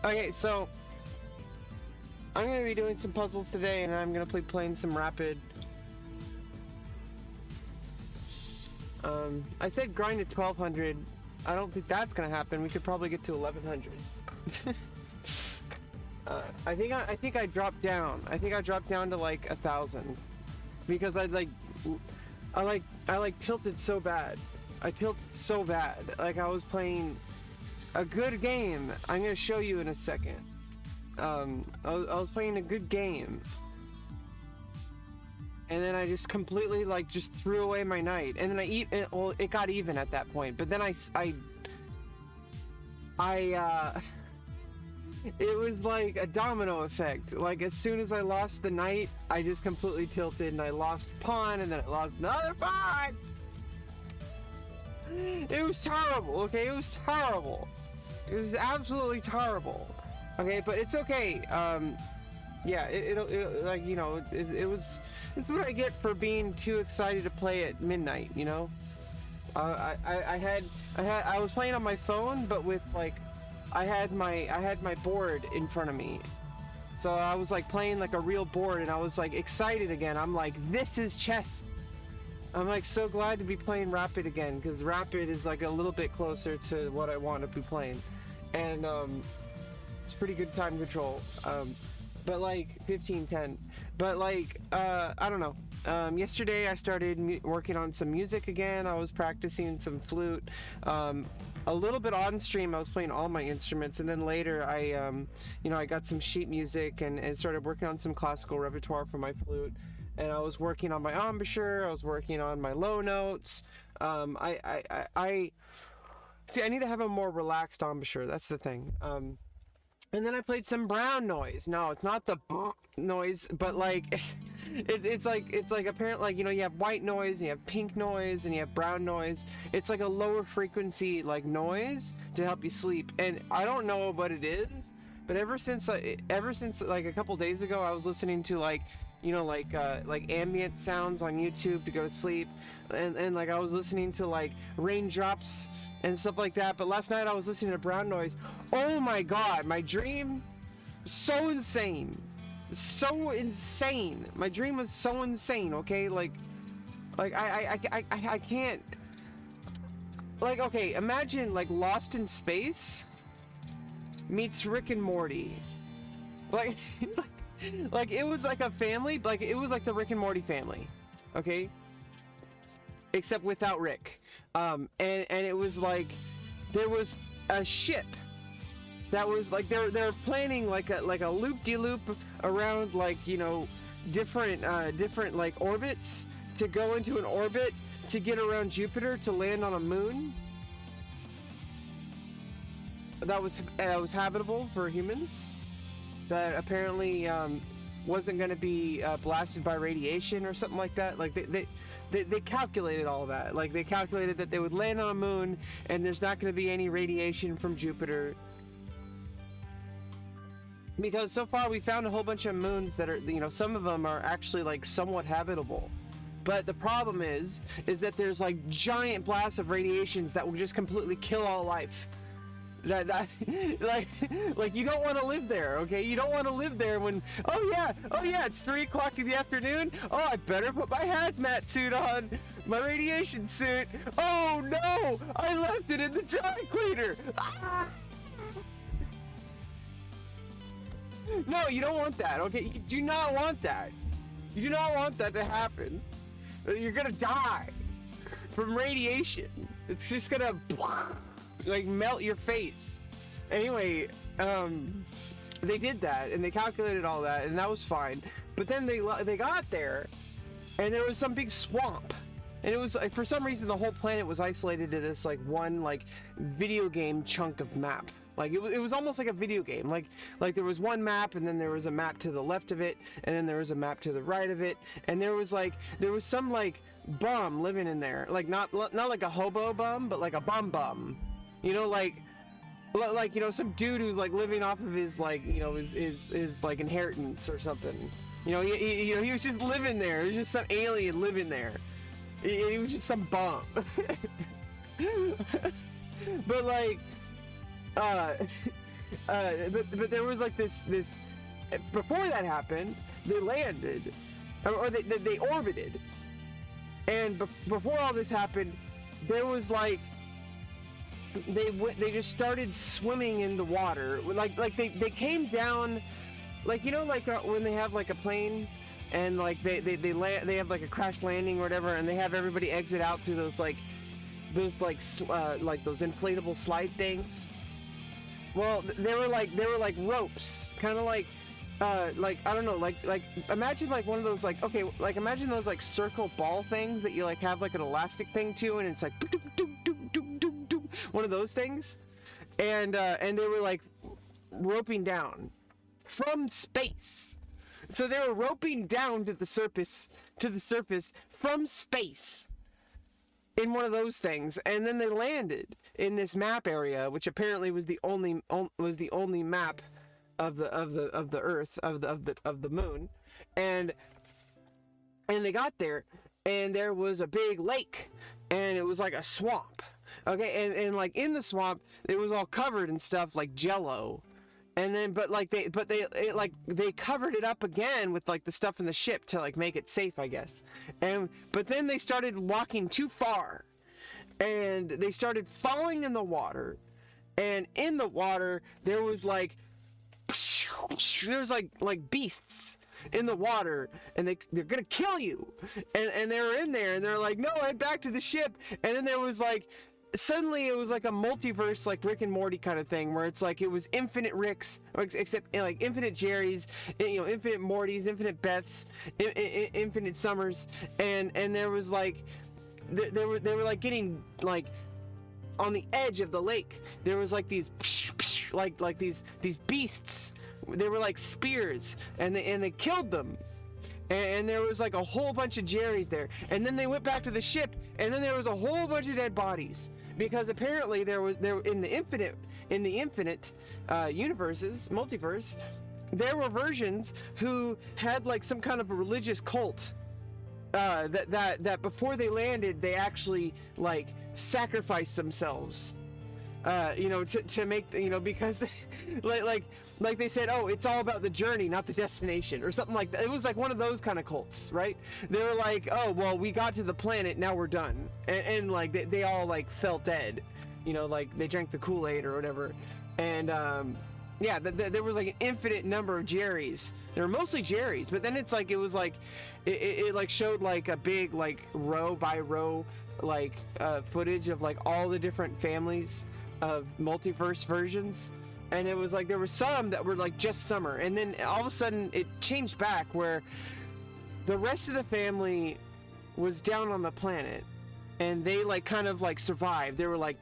Okay, so I'm gonna be doing some puzzles today, and I'm gonna be playing some Rapid. I said grind to 1200. I don't think that's gonna happen. We could probably get to 1100. I think I dropped down. I think I dropped down to like 1,000 because I tilted so bad. I tilted so bad. Like I was playing a good game. I'm gonna show you in a second. I was playing a good game, and then I just completely just threw away my night. And then it got even at that point. But then it was like a domino effect. Like as soon as I lost the knight, I just completely tilted and I lost a pawn, and then I lost another pawn. It was terrible, okay? It was terrible. It was absolutely terrible. Okay, but it's okay. Yeah, it's what I get for being too excited to play at midnight, you know? I was playing on my phone, but with I had my board in front of me. So I was playing a real board, and I was excited again. I'm like, this is chess. I'm so glad to be playing Rapid again, because Rapid is a little bit closer to what I want to be playing. And it's pretty good time control. But 15:10. But I don't know. Yesterday I started working on some music again. I was practicing some flute. A little bit on stream I was playing all my instruments, and then later I got some sheet music and started working on some classical repertoire for my flute. And I was working on my embouchure. I was working on my low notes. I need to have a more relaxed embouchure. That's the thing. And then I played some brown noise. No, it's not the noise, but it's apparent, you have white noise, and you have pink noise, and you have brown noise. It's a lower frequency noise to help you sleep. And I don't know what it is, but ever since a couple days ago, I was listening to ambient sounds on YouTube to go to sleep, and I was listening to raindrops and stuff like that. But last night I was listening to brown noise. Oh my god, my dream was so insane. My dream was so insane, okay? I can't, okay, imagine Lost in Space meets Rick and Morty. It was a family, it was the Rick and Morty family, okay? Except without Rick. And it was there was a ship that was they're planning a loop-de-loop around different orbits to go into an orbit to get around Jupiter to land on a moon that was habitable for humans, that apparently wasn't going to be blasted by radiation or something like that. They calculated all of that. They calculated that they would land on a moon and there's not going to be any radiation from Jupiter. Because so far we found a whole bunch of moons that are, some of them are actually somewhat habitable. But the problem is that there's giant blasts of radiations that will just completely kill all life. That you don't want to live there, okay? You don't want to live there when, oh yeah, it's 3 o'clock in the afternoon. Oh, I better put my hazmat suit on, my radiation suit. Oh no, I left it in the dry cleaner. Ah! No, you don't want that, okay? You do not want that. You do not want that to happen. You're gonna die from radiation. It's just gonna melt your face. Anyway, they did that and they calculated all that, and that was fine. But then they got there, and there was some big swamp, and it was for some reason the whole planet was isolated to this one video game chunk of map. It was almost like a video game. There was one map, and then there was a map to the left of it, and then there was a map to the right of it, and there was some bum living in there, not like a hobo bum, but a bum. Some dude who's living off of his his inheritance or something. He was just living there. It was just some alien living there. He was just some bum. But but there was like this before that happened, they landed, or they orbited, and before all this happened, there was like they just started swimming in the water, like they came down, like when they have like a plane, and like they have like a crash landing or whatever, and they have everybody exit out through those those inflatable slide things. Well, they were like ropes, kind of like I don't know, like imagine like one of those imagine those like circle ball things that you like have like an elastic thing to, and it's like doop, doop, doop, doop, doop, doop, one of those things, and they were like roping down from space. So they were roping down to the surface from space in one of those things, and then they landed in this map area, which apparently was the only map of the Earth, of the moon, and they got there, and there was a big lake, and it was like a swamp, okay, and like in the swamp it was all covered in stuff like jello, and then they covered it up again with like the stuff in the ship to like make it safe, I guess, but then they started walking too far, and they started falling in the water, and in the water there was like beasts in the water, and they're gonna kill you, and they were in there, and they're like, no, head back to the ship. And then there was like, suddenly it was like a multiverse, like Rick and Morty kind of thing, where it's like it was infinite Ricks, except like infinite Jerrys, infinite Mortys, infinite Beths, infinite Summers, and there was like they were like getting like on the edge of the lake. There was like these like these beasts. They were like spears, and they killed them, and there was like a whole bunch of Jerrys there. And then they went back to the ship, and then there was a whole bunch of dead bodies, because apparently there in the infinite universes, multiverse, there were versions who had like some kind of a religious cult, that before they landed they actually like sacrificed themselves, to make, because like they said, oh, it's all about the journey, not the destination, or something like that. It was like one of those kind of cults, right? They were like, oh, well, we got to the planet, now we're done, and like they all like fell dead, like they drank the Kool-Aid or whatever, and yeah, there was like an infinite number of Jerrys. They were mostly Jerrys, but then it's like, it was like it like showed like a big like row by row like footage of like all the different families of multiverse versions, and it was like there were some that were like just Summer, and then all of a sudden it changed back where the rest of the family was down on the planet, and they like kind of like survived. They were like,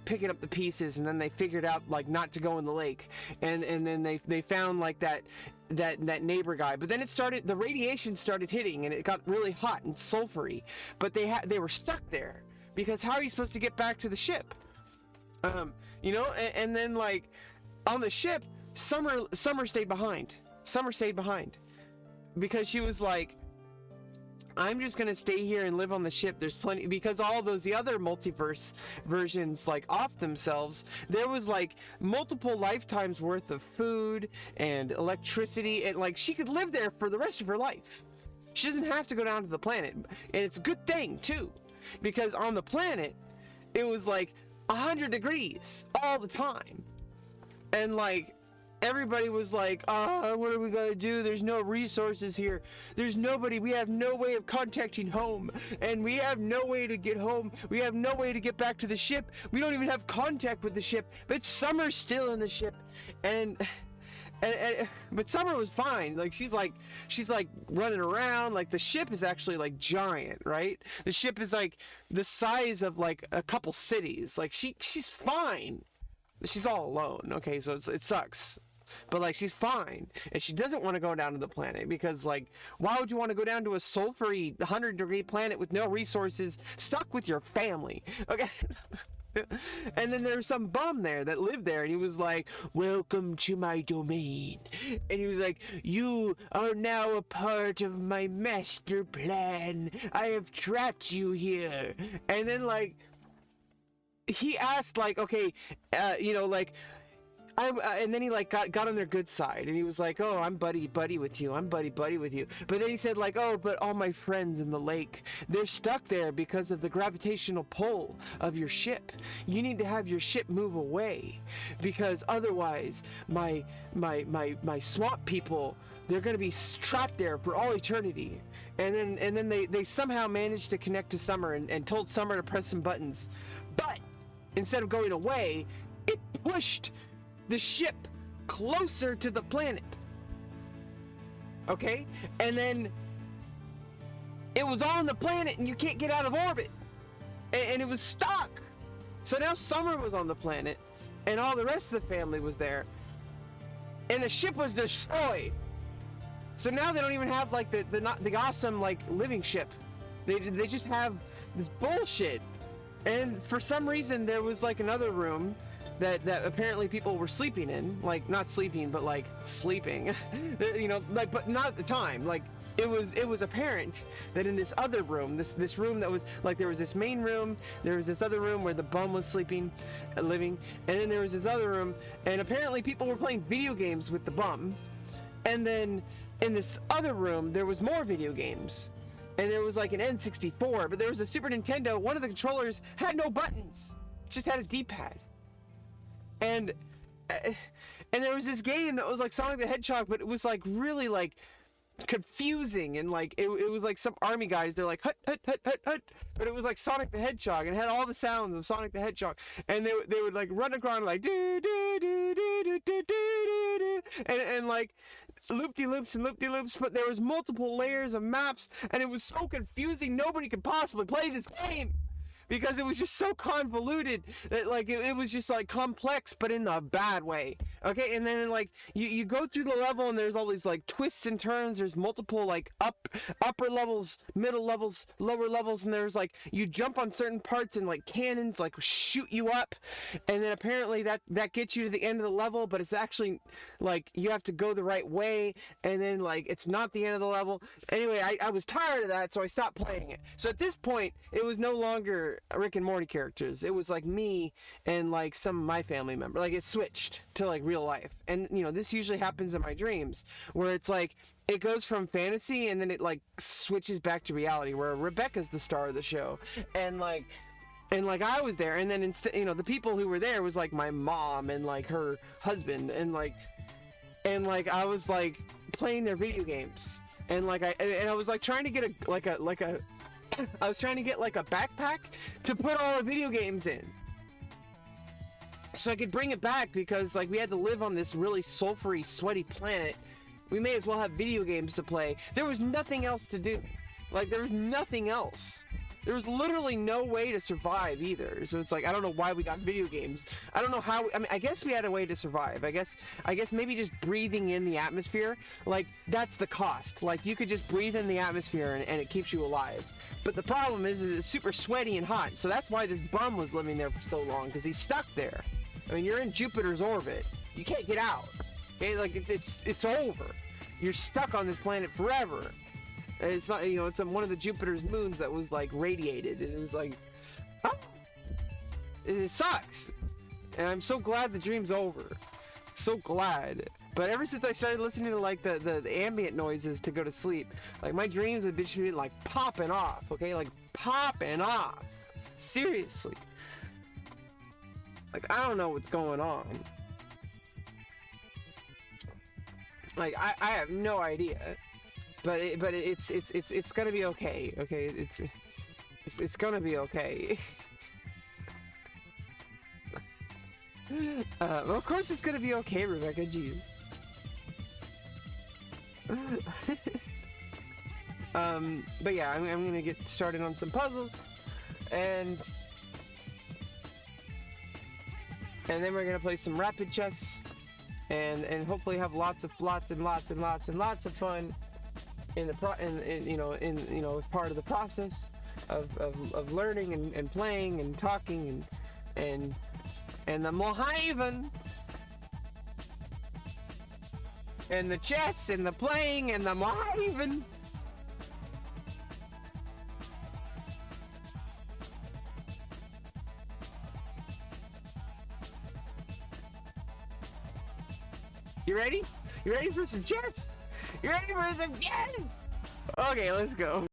picking up the pieces, and then they figured out like not to go in the lake, and then they found like that neighbor guy. But then the radiation started hitting, and it got really hot and sulfury, but they were stuck there, because how are you supposed to get back to the ship? And then like on the ship, Summer stayed behind. Summer stayed behind because she was like, I'm just gonna stay here and live on the ship. There's plenty, because all the other multiverse versions like off themselves, there was like multiple lifetimes worth of food and electricity, and like she could live there for the rest of her life. She doesn't have to go down to the planet, and it's a good thing too, because on the planet it was like 100 degrees all the time, and like everybody was like, what are we gonna do? There's no resources here. There's nobody. We have no way of contacting home, and we have no way to get home. We have no way to get back to the ship. We don't even have contact with the ship. But Summer's still in the ship, but Summer was fine. Like she's like running around. Like the ship is actually like giant, right? The ship is like the size of like a couple cities. Like she's fine. She's all alone. Okay, so it sucks. But like she's fine, and she doesn't want to go down to the planet, because like, why would you want to go down to a sulfury 100-degree planet with no resources, stuck with your family? Okay. And then there's some bum there that lived there, and he was like, welcome to my domain, and he was like, you are now a part of my master plan. I have trapped you here. And then like he asked like, okay, like, and then he like got on their good side, and he was like, oh, I'm buddy with you, I'm buddy with you. But then he said like, oh, but all my friends in the lake, they're stuck there because of the gravitational pull of your ship. You need to have your ship move away, because otherwise my swamp people, they're gonna be trapped there for all eternity. And then they somehow managed to connect to Summer and told Summer to press some buttons, but instead of going away, it pushed the ship closer to the planet. Okay? And then it was on the planet and you can't get out of orbit. And it was stuck. So now Summer was on the planet and all the rest of the family was there. And the ship was destroyed. So now they don't even have like the awesome like living ship. They just have this bullshit. And for some reason there was like another room that apparently people were sleeping in, like not sleeping but like sleeping. You know, like, but not at the time. Like it was apparent that in this other room, this room that was like, there was this main room, there was this other room where the bum was sleeping, living, and then there was this other room, and apparently people were playing video games with the bum. And then in this other room, there was more video games. And there was like an N64, but there was a Super Nintendo. One of the controllers had no buttons, just had a D-pad. And there was this game that was like Sonic the Hedgehog, but it was like really like confusing, and like it was like some army guys, they're like hut hut hut hut hut, but it was like Sonic the Hedgehog and it had all the sounds of Sonic the Hedgehog, and they would like run around like do do do do do do do do, and like loop-de-loops and loop-de-loops, but there was multiple layers of maps, and it was so confusing. Nobody could possibly play this game because it was just so convoluted that like it was just like complex, but in a bad way. Okay, and then like you go through the level and there's all these like twists and turns. There's multiple like upper levels, middle levels, lower levels, and there's like you jump on certain parts and like cannons like shoot you up, and then apparently that gets you to the end of the level, but it's actually like you have to go the right way, and then like it's not the end of the level. Anyway, I was tired of that, so I stopped playing it. So at this point, it was no longer Rick and Morty characters. It was like me and like some of my family members. Like it switched to like real life. And you know, this usually happens in my dreams where it's like it goes from fantasy and then it like switches back to reality where Rebecca's the star of the show. And like I was there, and then instead, you know, the people who were there was like my mom and like her husband, and like I was like playing their video games, and like I was like trying to get I was trying to get like a backpack to put all the video games in, so I could bring it back, because like we had to live on this really sulfury, sweaty planet. We may as well have video games to play. There was nothing else to do. Like there was nothing else. There was literally no way to survive either. So it's like, I don't know why we got video games. I don't know how. I mean, I guess we had a way to survive. I guess maybe just breathing in the atmosphere, like that's the cost. Like you could just breathe in the atmosphere and it keeps you alive. But the problem is it's super sweaty and hot. So that's why this bum was living there for so long, because he's stuck there. I mean, you're in Jupiter's orbit. You can't get out. Okay, like it's over. You're stuck on this planet forever. It's not, you know, it's one of the Jupiter's moons that was like radiated, and it was like, oh, it sucks. And I'm so glad the dream's over. So glad. But ever since I started listening to like the ambient noises to go to sleep, like my dreams have been like popping off. Okay, like popping off. Seriously. Like I don't know what's going on. Like I have no idea. But it's gonna be okay. Okay, it's gonna be okay. Well, of course it's gonna be okay, Rebecca. Jeez. But yeah, I'm gonna get started on some puzzles, and then we're gonna play some rapid chess, and hopefully have lots of fun in part of the process of learning and playing and talking and the Mohaven and the chess and the playing and the Mohaven. You ready? You ready for some chess? You ready for some chess? Okay, let's go.